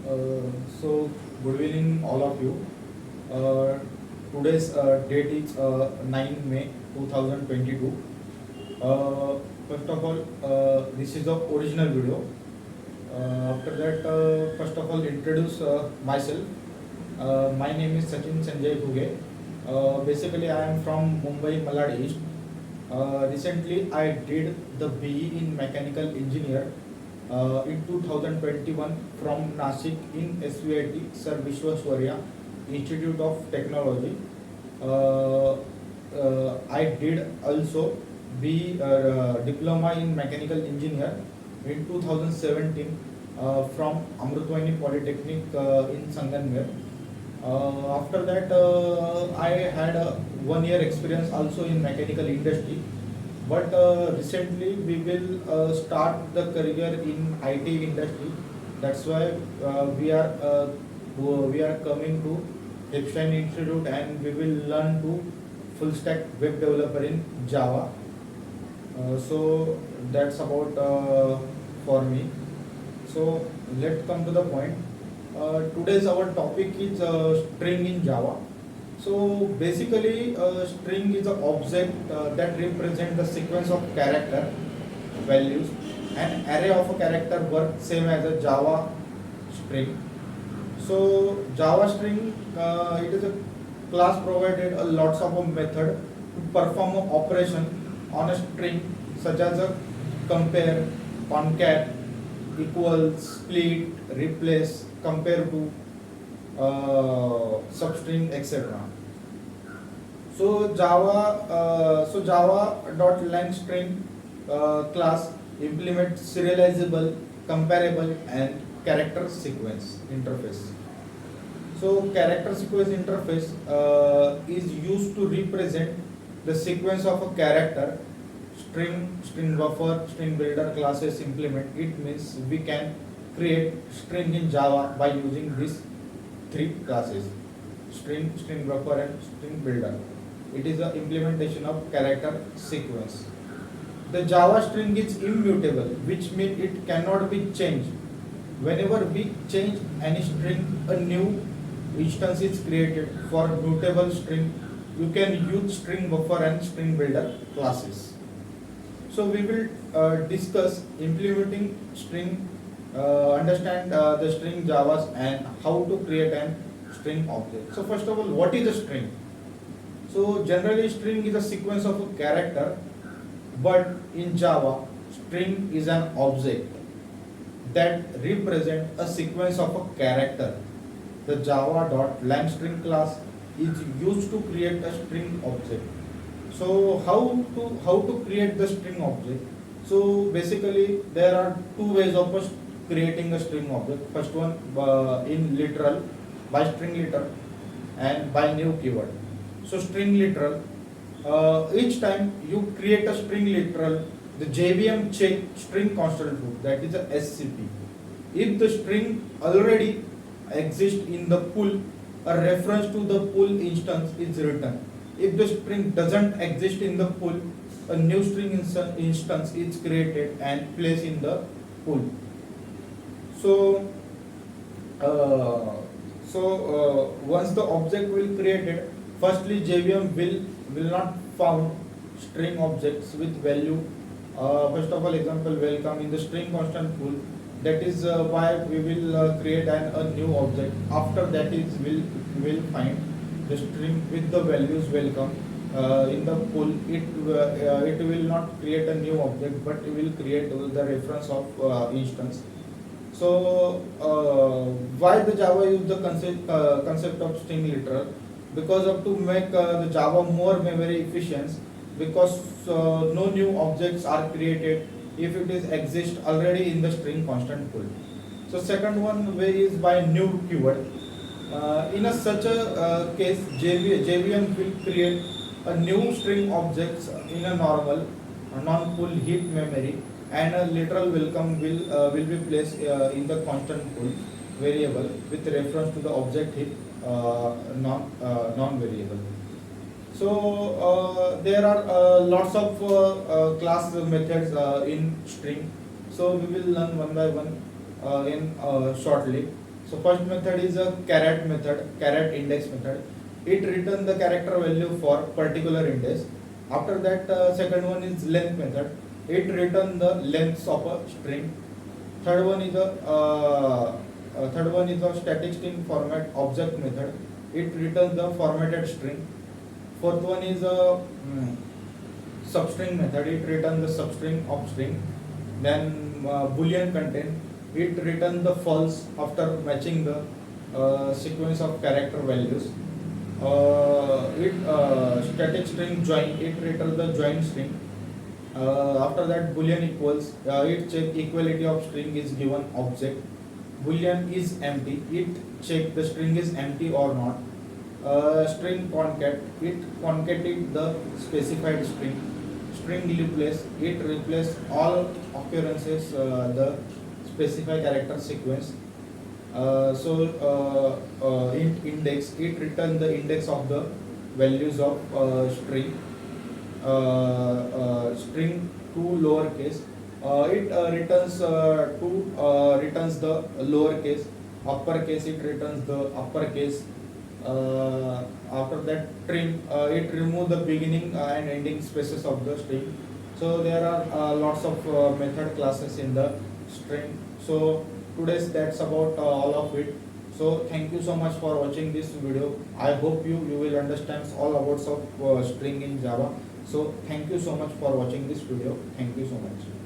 So good evening all of you. Uh, Today's date is 9 May 2022. First of all, this is the original video. After that, first of all, introduce myself. My name is Sachin Sanjay Bhuge. Basically, I am from Mumbai, Malad East. Recently, I did the BE in Mechanical Engineer in 2021 from Nashik in SVIT Sir Vishwaswarya Institute of Technology. I did also B diploma in mechanical engineer in 2017 from Amrutwani Polytechnic in Sanganner. After that, I had a 1 year experience also in mechanical industry. But recently we will start the career in IT industry. That's why we are coming to Epstein Institute and we will learn to full stack web developer in Java. So that's about for me. So let's come to the point. Today's our topic is string in Java. So basically, string is an object that represent the sequence of character values. An array of a character works same as a Java string. So Java string, it is a class provided a lots of a method to perform an operation on a string such as a compare, concat, equals, split, replace, compare to, substring, etc. So Java dot line string class implements serializable, comparable, and character sequence interface. So character sequence interface is used to represent the sequence of a character. String buffer, string builder classes implement. It means we can create string in Java by using these three classes: string buffer, and string builder. It is the implementation of character sequence. The Java string is immutable, which means it cannot be changed. Whenever we change any string, a new instance is created. For mutable string, you can use string buffer and string builder classes. So we will discuss implementing string, understand the string Javas and how to create an string object. So first of all, what is a string? So generally string is a sequence of a character, but in Java, string is an object that represent a sequence of a character. The Java.langString class is used to create a string object. So how to create the string object? So basically there are two ways of creating a string object. First one in literal, by string literal, and by new keyword. So string literal, each time you create a string literal, the JVM check string constant root, that is a SCP. If the string already exists in the pool, a reference to the pool instance is written. If the string doesn't exist in the pool, a new string instance is created and placed in the pool. So, once the object will created, firstly JVM will not found string objects with value. First of all, example welcome in the string constant pool. That is why we will create a new object. After that is will find the string with the values welcome in the pool. It will not create a new object, but it will create the reference of instance. So why the Java use the concept of string literal? Because of to make the Java more memory efficient, because no new objects are created if it is exist already in the string constant pool. So second one way is by new keyword. In a such a case, JVM will create a new string objects in a normal non-pool heap memory, and a literal welcome will be placed in the constant pool variable with reference to the object heap non variable. So there are lots of class methods in string. So we will learn one by one in shortly. So first method is a caret method, caret index method. It return the character value for particular index. After that, second one is length method. It return the lengths of a string. Third one is a static string format object method. It returns the formatted string. Fourth one is a substring method. It returns the substring of string. Then boolean contain. It returns the false after matching the sequence of character values. Static string join. It returns the join string. After that, boolean equals. It check equality of string is given object. Boolean is empty. It check the string is empty or not. String concat. It concatenate the specified string. String replace. It replace all occurrences the specify character sequence. In index, it return the index of the values of string. String to lowercase. It returns the lowercase. Uppercase, it returns the uppercase. After that, trim, it remove the beginning and ending spaces of the string. So there are lots of method classes in the string. So today's that's about all of it. So thank you so much for watching this video. I hope you will understand all about string in Java. So thank you so much for watching this video. Thank you so much.